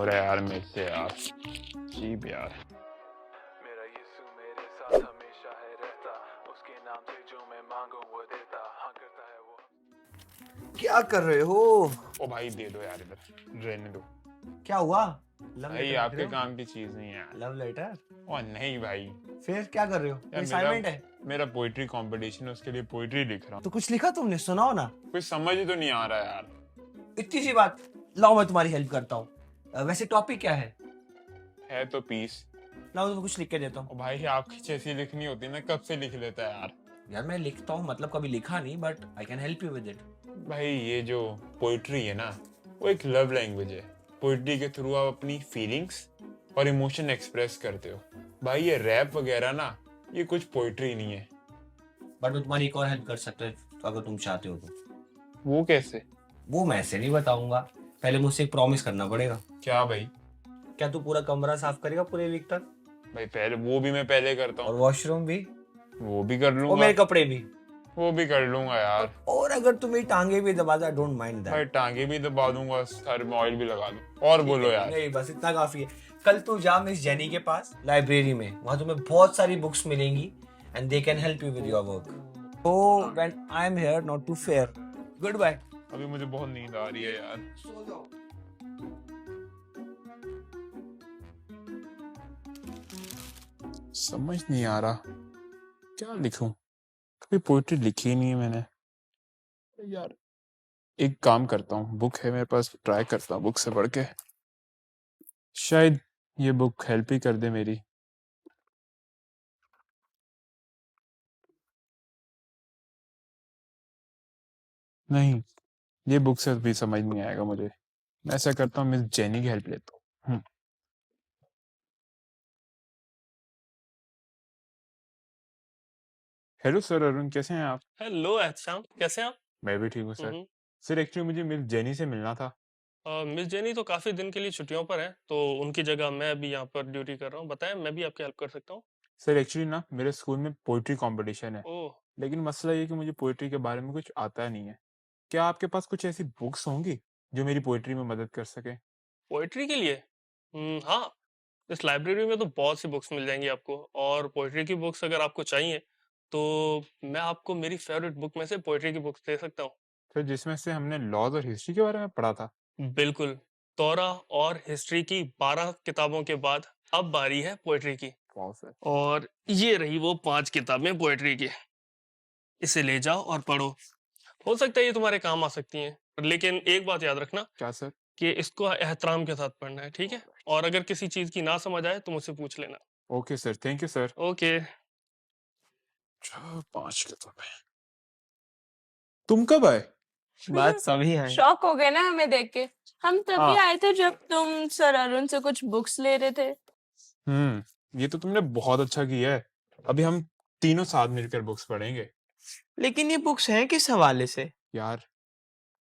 रहा है यार मेरे से यार, अजीब यार। मेरा यीशु मेरे साथ हमेशा है रहता, उसके नाम से जो मैं मांगू वो देता, हाँ करता है वो। क्या कर रहे हो? ओ भाई दे दो यार, इधर रहने दो क्या हुआ? लव भाई, लेटर लिख आपके रहे हो? काम की चीज नहीं है यार। Love letter? ओ नहीं भाई, फिर क्या कर रहे हो? यार असाइनमेंट है? मेरा पोइट्री कंपटीशन है, उसके लिए पोइट्री लिख रहा हूँ। तो कुछ लिखा तुमने? सुनाओ ना। कुछ समझ ही तो नहीं आ रहा यार। इतनी सी बात, लाओ मैं तुम्हारी हेल्प करता हूँ। वैसे टॉपिक क्या है तो पीस। लाओ तुम्हें कुछ लिख के देता हूँ। ओ भाई आपकी जैसी लिखनी होती ना, कब से लिख लेता है यार। यार मैं लिखता हूँ, मतलब कभी लिखा नहीं, but I can help you with it. भाई ये जो पोइट्री है ना, वो एक लव लैंग्वेज है। पोइट्री के थ्रू आप अपनी फीलिंग्स और इमोशन एक्सप्रेस करते हो। भाई ये रैप वगैरह ना, ये कुछ पोइट्री नहीं है। बट मैं तुम्हारी एक और हेल्प कर सकता है, तो अगर तुम चाहते हो तो। वो कैसे? वो मैं ऐसे नहीं बताऊंगा, पहले मुझसे एक प्रॉमिस करना पड़ेगा। क्या भाई? क्या तू पूरा कमरा साफ करेगा पूरे वीक तक? भाई पहले वो भी मैं पहले करता और हूँ। वॉशरूम भी? वो भी कर और लूंगा। मेरे कपड़े भी? वो भी कर लूंगा यार। और अगर तुम मेरी टांगे भी दबा दो, डोंट माइंड भाई दैट। टांगे भी दबा दूंगा, सर में ऑयल भी लगा दूं। और बोलो यार। नहीं बस इतना काफी है। कल तू जा मिस जेनी के पास लाइब्रेरी में, वहां तुम्हें बहुत सारी बुक्स मिलेंगी and they can help you with your work. Oh when I am here not too fair. Good bye. अभी मुझे बहुत नींद आ रही है यार। सो जाओ। समझ नहीं आ रहा क्या लिखूं, कभी पोइट्री लिखी ही नहीं है मैंने यार। एक काम करता हूँ, बुक है मेरे पास, ट्राई करता हूँ बुक से पढ़ के, शायद ये बुक हेल्प ही कर दे मेरी। नहीं, ये बुक से भी समझ नहीं आएगा मुझे। मैं ऐसा करता हूँ, मिस जेनी की हेल्प लेता हूँ। हेलो सर अरुण, कैसे हैं आप? हेलो एहतशाम, कैसे हैं आप? मैं भी ठीक हूँ सर। हम्म। सर एक्चुअली मुझे मिस जेनी से मिलना था। मिस जेनी तो काफ़ी दिन के लिए छुट्टियों पर है, तो उनकी जगह मैं अभी यहाँ पर ड्यूटी कर रहा हूँ। बताएं, मैं भी आपकी हेल्प कर सकता हूँ। सर एक्चुअली ना मेरे स्कूल में पोइट्री कंपटीशन है, ओह, लेकिन मसला ये है कि मुझे पोइट्री के बारे में कुछ आता नहीं है। क्या आपके पास कुछ ऐसी बुक्स होंगी जो मेरी पोइट्री में मदद कर सके? पोइट्री के लिए? हाँ, इस लाइब्रेरी में तो बहुत सी बुक्स मिल जाएंगी आपको। और पोइट्री की बुक्स अगर आपको चाहिए तो मैं आपको मेरी फेवरेट बुक में से पोइट्री की बुक्स दे सकता हूँ। सर जिसमें से हमने लॉज और हिस्ट्री के बारे में पढ़ा था। बिल्कुल। तौरा और हिस्ट्री की 12 किताबों के बाद अब बारी है पोइट्री की। वाह सर। और ये रही वो 5 किताबें पोइट्री की। इसे ले जाओ और पढ़ो। हो सकता है ये तुम्हारे काम आ सकती हैं, लेकिन एक बात याद रखना क्या सर? कि इसको एहतराम के साथ पढ़ना है, ठीक है? और अगर किसी चीज की ना समझ आए तो मुझसे पूछ लेना। Okay sir, thank you sir. Okay. 5 किताबें। तुम कब आए? बात सभी है। शॉक हो गए ना हमें देख के। हम तभी हाँ। आए थे जब तुम सर अरुण से कुछ बुक्स ले रहे थे। ये तो तुमने बहुत अच्छा किया है। अभी हम तीनों साथ मिलकर बुक्स पढ़ेंगे। लेकिन ये बुक्स हैं किस हवाले से? यार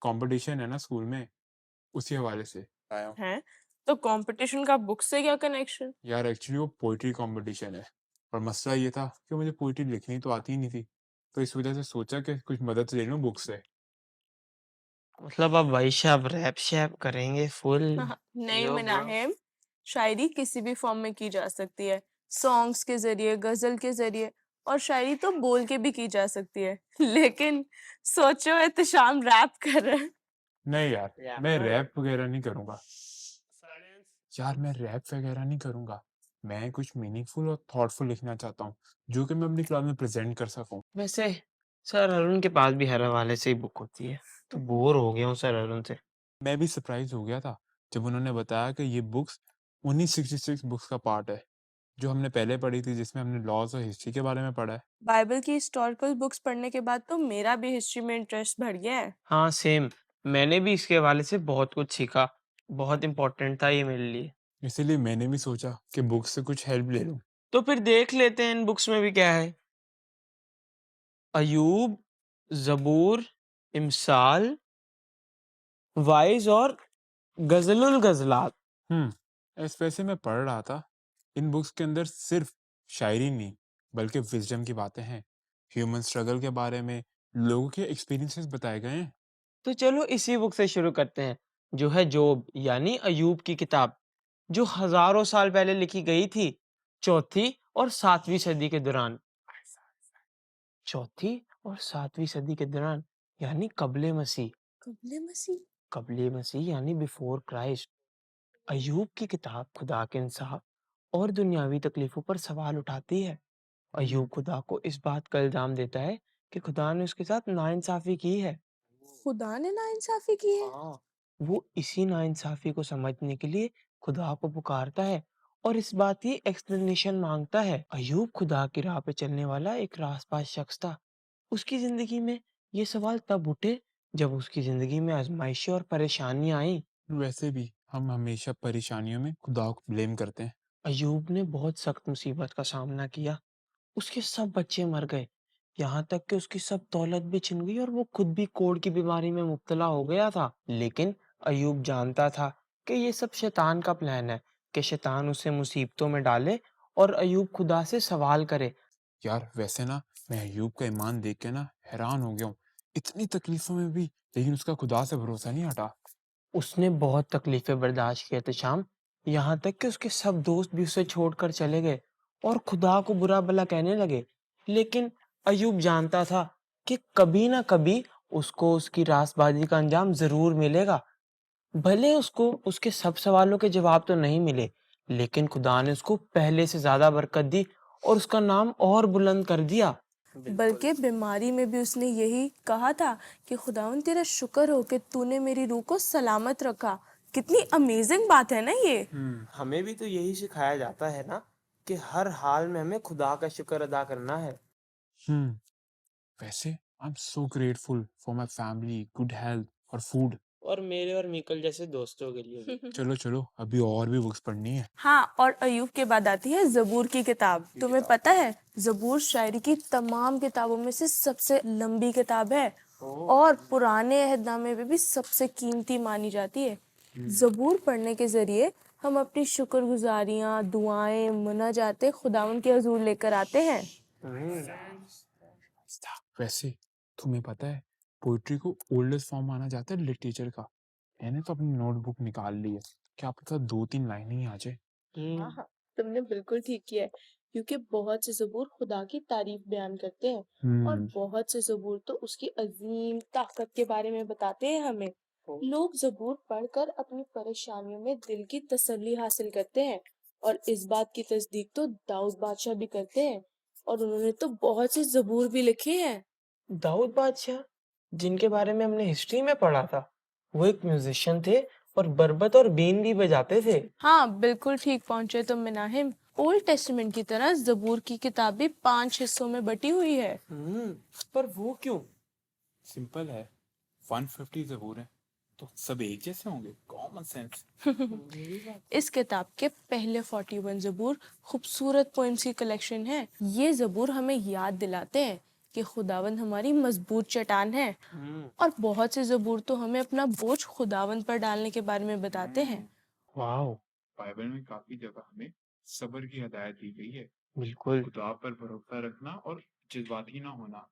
कंपटीशन है ना स्कूल में, उसी हवाले से आया हूँ। हैं? तो कंपटीशन का बुक से क्या कनेक्शन? यार एक्चुअली वो पोइट्री कंपटीशन है, और मसला ये था कि मुझे पोइट्री लिखनी तो आती ही नहीं थी, तो इस वजह से सोचा कि कुछ मदद ले लूं बुक से। मतलब अब वैसे अब रैप शैप करेंगे फुल? नहीं यो मना ब्रो। है। शायरी किसी भी फॉर्म में की जा सकती है, सॉन्ग्स के जरिए, गजल के जरिए, और शायरी तो बोल के भी की जा सकती है। लेकिन सोचो एहतशाम रैप कर रहे हैं। नहीं यार, या मैं फिर रैप वगैरह नहीं करूंगा। यार मैं रैप वगैरह नहीं करूंगा। मैं कुछ मीनिंगफुल और थॉटफुल लिखना चाहता हूँ, जो कि मैं अपनी क्लास में प्रेजेंट कर सकूं। वैसे सर अरुण के पास भी हर हवाले से ही बुक होती है, तो बोर हो गया हूँ सर अरुण से। मैं भी सरप्राइज हो गया था जब उन्होंने बताया कि ये बुक्स 1966 बुक्स का पार्ट है, जो हमने पहले पढ़ी थी, जिसमें हमने लॉज और हिस्ट्री के बारे में पढ़ा है। बाइबल की हिस्टोरिकल बुक्स पढ़ने के बाद तो मेरा भी हिस्ट्री में इंटरेस्ट बढ़ गया है। हाँ सेम, मैंने भी इसके हवाले से बहुत कुछ सीखा। बहुत इम्पोर्टेंट था ये मेरे लिए। इसीलिए मैंने भी सोचा कि बुक से कुछ हेल्प ले लूं। तो फिर देख लेते हैं इन बुक्स में भी क्या है। अयूब, जबूर, इमसाल, वाइज और गजलुल गजलात। इस वैसे मैं पढ़ रहा था, इन बुक्स के अंदर सिर्फ शायरी नहीं, बल्कि विजडम की बातें हैं। ह्यूमन स्ट्रगल के बारे में लोगों के एक्सपीरियंसेस बताए गए हैं। तो चलो इसी बुक से शुरू करते हैं, जो है जोब यानी अयूब की किताब। जो हजारों साल पहले लिखी गई थी, चौथी और सातवीं सदी के दौरान। चौथी और सातवीं सदी के दौरान यानी कबले मसीह। कबले मसीह? कबले मसीह यानी बिफोर क्राइस्ट। अय्यूब की किताब खुदा के इंसाफ और दुनियावी तकलीफों पर सवाल उठाती है। अय्यूब खुदा को इस बात का इल्जाम देता है कि खुदा ने उसके साथ नाइंसाफी की है। खुदा ने नाइंसाफी की है? हाँ, वो इसी नाइंसाफी को समझने के लिए खुदा को पुकारता है और इस बात की एक्सप्लेनेशन मांगता है। अय्यूब खुदा की राह पे चलने वाला एक रासपास शख्स था। उसकी जिंदगी में ये सवाल तब उठे जब उसकी जिंदगी में आजमाइशें और परेशानियां आई। वैसे भी हम हमेशा परेशानियों में खुदा को ब्लेम करते हैं। अय्यूब ने बहुत सख्त मुसीबत का सामना किया। उसके सब बच्चे मर गए, यहाँ तक कि उसकी सब दौलत भी छिन गई और वो खुद भी कोढ़ की बीमारी में मुब्तला हो गया था। लेकिन अय्यूब जानता था कि ये सब शैतान का प्लान है, कि शैतान उसे मुसीबतों में डाले और अय्यूब खुदा से सवाल करे। यार वैसे ना मैं अय्यूब का ईमान देख के ना हैरान हो गया हूँ। इतनी तकलीफों में भी लेकिन उसका खुदा से भरोसा नहीं हटा। उसने बहुत तकलीफें बर्दाश्त की शाम, यहाँ तक कि उसके सब दोस्त भी उसे छोड़कर चले गए और खुदा को बुरा भला कहने लगे। लेकिन अय्यूब जानता था कि कभी ना कभी उसको उसकी रासबाजी का अंजाम जरूर मिलेगा। भले उसको उसके सब सवालों के जवाब तो नहीं मिले, लेकिन खुदा ने उसको पहले से ज्यादा बरकत दी और उसका नाम और बुलंद कर दिया। बल्कि बीमारी में भी उसने यही कहा था कि खुदावन तेरा शुक्र हो कि तूने मेरी रूह को सलामत रखा। कितनी अमेजिंग बात है ना ये। हमें भी तो यही सिखाया जाता है ना, कि हर हाल में हमें खुदा का शुक्र अदा करना है। हम्म वैसे I am so grateful for my family, good health और फूड। और मेरे और मिकल जैसे दोस्तों के लिए भी। चलो चलो अभी और भी बुक्स पढ़नी है। हाँ, और अय्यूब के बाद आती है जबूर की किताब। तुम्हें पता है जबूर शायरी की तमाम किताबों में से सबसे लंबी किताब है और पुराने अहदनामे में भी सबसे कीमती मानी जाती है। जबूर पढ़ने के जरिए हम अपनी शुक्रगुजारियां, दुआएं, मुनाजातें खुदावन के हजूर लेकर आते हैं। वैसे तुम्हें पता है पोइट्री को ओल्डेस्ट फॉर्म माना जाता है लिटरेचर का। मैंने तो अपनी नोटबुक निकाल ली है, क्या पता 2-3 लाइनें ही आ जाए। हाँ हाँ, तुमने बिल्कुल ठीक किया है, क्योंकि बहुत से ज़बूर खुदा की तारीफ बयान करते हैं और बहुत से ज़बूर तो उसकी अजीम ताकत के बारे में बताते हैं हमें। लोग ज़बूर पढ़कर अपनी परेशानियों में दिल की तसल्ली हासिल करते हैं और इस बात की तस्दीक तो दाऊद बादशाह भी करते हैं और उन्होंने तो बहुत से ज़बूर भी लिखे हैं। दाऊद बादशाह, जिनके बारे में हमने हिस्ट्री में पढ़ा था, वो एक म्यूजिशियन थे और बरबत और बीन भी बजाते थे। हाँ, बिल्कुल ठीक पहुंचे तुम मिनाहिम। ओल्ड टेस्टामेंट की तरह ज़बूर की किताब भी 5 हिस्सों में बटी हुई है। पर वो क्यों? सिंपल है, 150 ज़बूर हैं तो सब एक जैसे होंगे, कॉमन सेंस। इस किताब के पहले 41 ज़बूर खूबसूरत पोएम्स की कलेक्शन है। ये ज़बूर हमें याद दिलाते हैं कि खुदावंद हमारी मजबूत चट्टान है और बहुत से ज़बूर तो हमें अपना बोझ खुदावंद पर डालने के बारे में बताते हैं। वाओ, बाइबल में काफी जगह हमें सब्र की हिदायत दी गई है, बिल्कुल। खुदा पर भरोसा रखना और जज्बाती ना होना।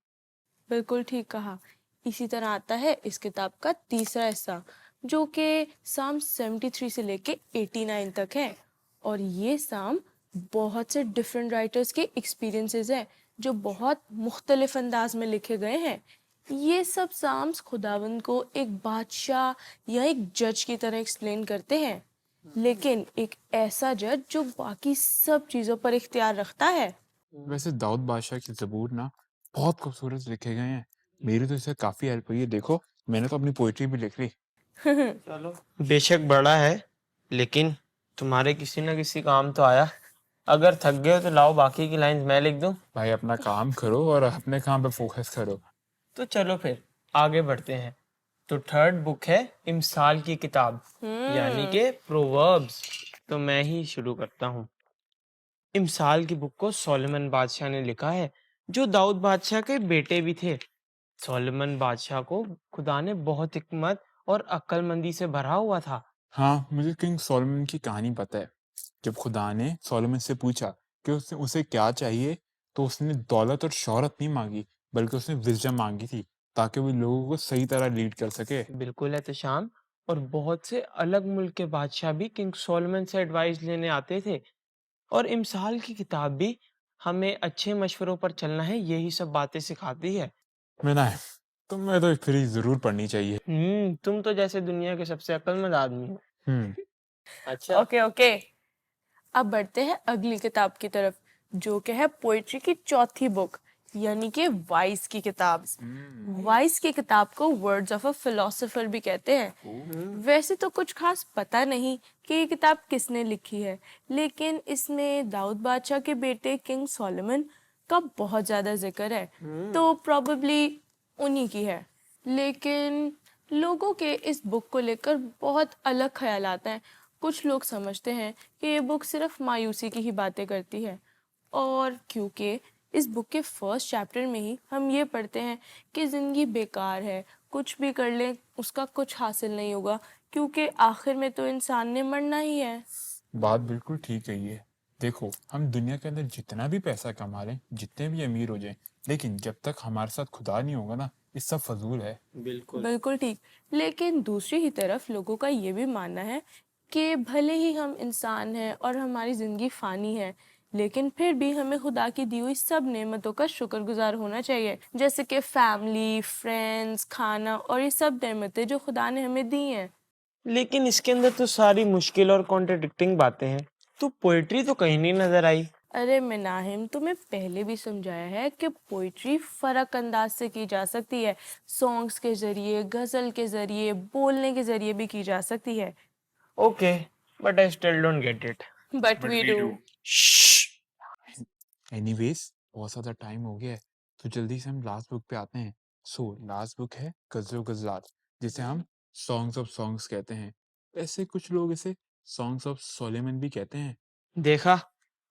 बिल्कुल ठीक कहा। इसी तरह आता है इस किताब का तीसरा हिस्सा, जो कि साम 73 से लेके 89 तक है और ये साम बहुत से डिफरेंट राइटर्स के एक्सपीरियंसेस हैं जो बहुत मुख्तलिफ अंदाज में लिखे गए हैं। ये सब साम्स खुदावंद को एक बादशाह या एक जज की तरह एक्सप्लेन करते हैं, लेकिन एक ऐसा जज जो बाकी सब चीज़ों पर इख्तियार रखता है। वैसे दाऊद बादशाह की ज़बूर ना बहुत खूबसूरत लिखे गए हैं। मेरी तो इससे काफी हेल्प हुई है। देखो मैंने तो अपनी पोइट्री भी लिख ली। चलो, बेशक बड़ा है, लेकिन तुम्हारे किसी न किसी काम तो आया। अगर थक गए हो तो लाओ बाकी की लाइंस मैं लिख दूं। भाई अपना काम करो और अपने काम पे फोकस करो। तो चलो फिर आगे बढ़ते हैं। तो थर्ड बुक है इमसाल की किताब, यानी कि प्रोवर्ब्स। तो मैं ही शुरू करता हूँ। इमसाल की बुक को सोलोमन बादशाह ने लिखा है, जो दाऊद बादशाह के बेटे भी थे। सोलोमन बादशाह को खुदा ने बहुत हिकमत और अक्लमंदी से भरा हुआ था। हाँ मुझे किंग सोलोमन की कहानी पता है। जब खुदा ने सोलोमन से पूछा कि उसे क्या चाहिए, तो उसने दौलत और शोहरत नहीं मांगी, बल्कि उसने विजडम मांगी थी ताकि वो लोगों को सही तरह लीड कर सके। बिल्कुल एहतशाम, और बहुत से अलग मुल्क के बादशाह भी किंग सोलोमन से एडवाइस लेने आते थे। और इम्साल की किताब भी हमें अच्छे मशवरों पर चलना है, यही सब बातें सिखाती है। मैं तुम्हें तो फिर जरूर पढ़नी चाहिए। तुम तो जैसे दुनिया के सबसे अक्लमंद आदमी हो। हम्म अच्छा। ओके ओके, अब बढ़ते हैं अगली किताब की तरफ, जो कि है पोइट्री की चौथी बुक, यानी कि वाइस की किताब। वाइस की किताब को वर्ड्स ऑफ अ फिलोसोफर भी कहते हैं। वैसे तो कुछ खास पता नहीं कि ये किताब किसने लिखी है, लेकिन इसमें दाऊद बादशाह के बेटे किंग सोलोमन का बहुत ज़्यादा जिक्र है, तो प्रोबेबली उन्हीं की है। लेकिन लोगों के इस बुक को लेकर बहुत अलग ख्यालात हैं। कुछ लोग समझते हैं कि ये बुक सिर्फ मायूसी की ही बातें करती है, और क्योंकि इस बुक के फर्स्ट चैप्टर में ही हम ये पढ़ते हैं कि ज़िंदगी बेकार है, कुछ भी कर लें उसका कुछ हासिल नहीं होगा, क्योंकि आखिर में तो इंसान ने मरना ही है। बात बिल्कुल ठीक कही है। देखो, हम दुनिया के अंदर जितना भी पैसा कमा लें, जितने भी अमीर हो जाएं, लेकिन जब तक हमारे साथ खुदा नहीं होगा ना, ये सब फजूल है। बिल्कुल ठीक। लेकिन दूसरी ही तरफ लोगों का ये भी मानना है कि भले ही हम इंसान हैं और हमारी ज़िंदगी फ़ानी है, लेकिन फिर भी हमें खुदा की दी हुई सब नेमतों का शुक्रगुजार होना चाहिए, जैसे कि फैमिली, फ्रेंड्स, खाना और ये सब नेमतें जो खुदा ने हमें दी हैं। लेकिन इसके अंदर तो सारी मुश्किल और कॉन्ट्रडिक्टिंग बातें हैं, तो पोएट्री तो कहीं नहीं नजर आई। अरे मिनाहिम, तुम्हें पहले भी समझाया है कि पोइट्री फ़र्क अंदाज से की जा सकती है। सॉन्ग्स के ज़रिए, गज़ल के ज़रिए, बोलने के ज़रिए भी की जा सकती है। Okay, but I still don't get it. But we do. Anyways, बहुत ज़्यादा टाइम हो गया है, तो जल्दी से हम लास्ट बुक पे आते हैं। सो लास्ट बुक है गज़ल गज़लात, जिसे हम सॉन्ग्स ऑफ सॉन्ग्स कहते हैं। ऐसे कुछ लोग इसे सॉन्ग्स ऑफ सोलेमन भी कहते हैं। देखा,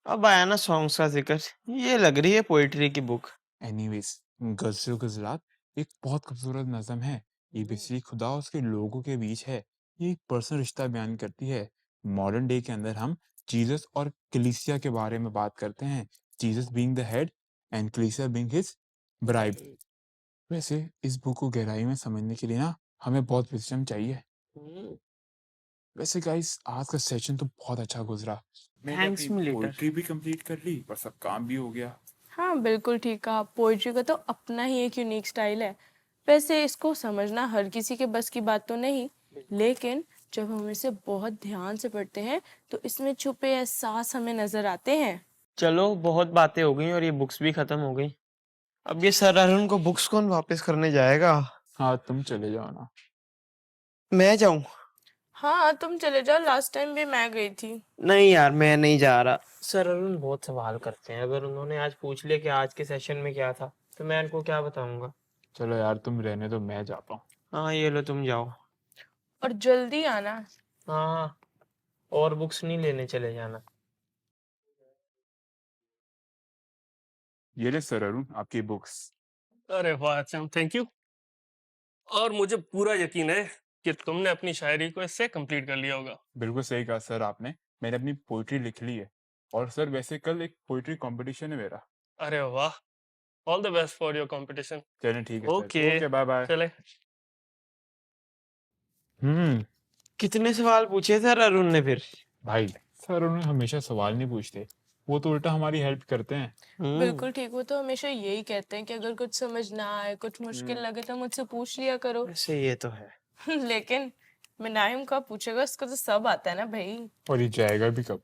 अब आया ना सॉन्ग्स का जिक्र, ये लग रही है पोएट्री की बुक। एनीवेज, गज़ल गज़लात एक बहुत खूबसूरत नज़म है। ये बेसिकली खुदा और उसके लोगों के बीच है। ये एक पर्सनल रिश्ता बयान करती है। मॉडर्न डे के अंदर हम जीसस और कलीसिया के बारे में बात करते हैं। Jesus being the head and कलीसिया बीइंग हिज ब्राइड। वैसे इस बुक को गहराई में समझने के लिए ना हमें बहुत विजडम चाहिए। वैसे गाइस, आज का सेशन तो बहुत अच्छा गुजरा। मैंने थैंक्स अपनी मिलेटर। पोइट्री भी कंप्लीट कर ली और सब काम भी हो गया। हाँ बिल्कुल ठीक कहा, पोइट्री का तो अपना ही एक यूनिक स्टाइल है। वैसे इसको समझना हर किसी के बस की बात तो नहीं, लेकिन जब हम इसे बहुत ध्यान से पढ़ते हैं तो इसमें छुपे एहसास हमें नजर आते हैं। चलो, बहुत बातें हो गई और ये बुक्स भी खत्म हो गई। अब ये सर अरुण को बुक्स कौन वापस करने जाएगा? हाँ, तुम चले जाओ ना। मैं जाऊं? हाँ तुम चले जाओ, लास्ट टाइम भी मैं गई थी। नहीं यार, मैं नहीं जा रहा। सर अरुण बहुत सवाल करते हैं, अगर उन्होंने आज पूछ लिया कि आज के सेशन में क्या था, तो मैं उनको क्या बताऊंगा? चलो यार, तुम रहने दो, मैं जाता हूँ। हाँ, ये लो, तुम जाओ। और जल्दी आना। हाँ, और बुक्स नहीं लेने चले जाना। ये ले सर अरुण, आपकी बुक्स। अरे वाह अच्छा, थैंक यू। और मुझे पूरा यकीन है कि तुमने अपनी शायरी को इससे कंप्लीट कर लिया होगा। बिल्कुल सही कहा सर आपने। मैंने अपनी पोइट्री लिख ली है। और सर वैसे कल एक पोइट्री कंपटीशन है मेरा। अरे वाह, all the best for your competition. चलें, ठीक है sir. Okay okay, bye bye. चले। कितने सवाल पूछे सर अरुण ने फिर? भाई, सर उन्हें हमेशा सवाल नहीं पूछते, वो तो उल्टा हमारी हेल्प करते हैं। बिल्कुल ठीक, वो तो हमेशा यही कहते हैं कि अगर कुछ समझ ना आए, कुछ मुश्किल लगे तो मुझसे पूछ लिया करो। वैसे ये तो है। लेकिन मिनाहिम का पूछेगा, इसको तो सब आता है ना भाई। और ये जाएगा भी कब?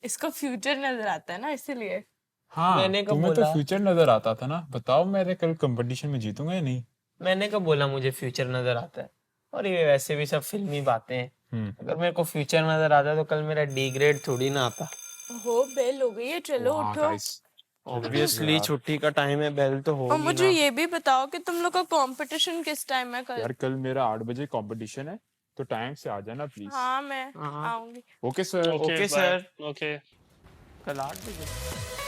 इसको फ्यूचर नजर आता है ना, इसीलिए। हाँ, मैंने कब तुम्हें तो बोला? फ्यूचर नजर आता था ना। बताओ, मेरे कल कंपटीशन में जीतूंगा या नहीं? मैंने कब बोला मुझे फ्यूचर नजर आता है? और ये वैसे भी सब फिल्मी बातें हैं। अगर मेरे को फ्यूचर नजर आता तो कल मेरा डी ग्रेड थोड़ी ना आता। हो, बेल हो गई है, चलो वाह उठो। गाइस, ऑब्वियसली छुट्टी का टाइम है, बेल तो और होगी मुझे ना। ये भी बताओ कि तुम लोग का कंपटीशन किस टाइम है कल? यार कल मेरा 8 बजे कंपटीशन है, तो टाइम से आ जाना प्लीज। हाँ मैं हाँ। आऊंगी। Okay sir. Okay bye. Sir. Okay. कल 8 बजे।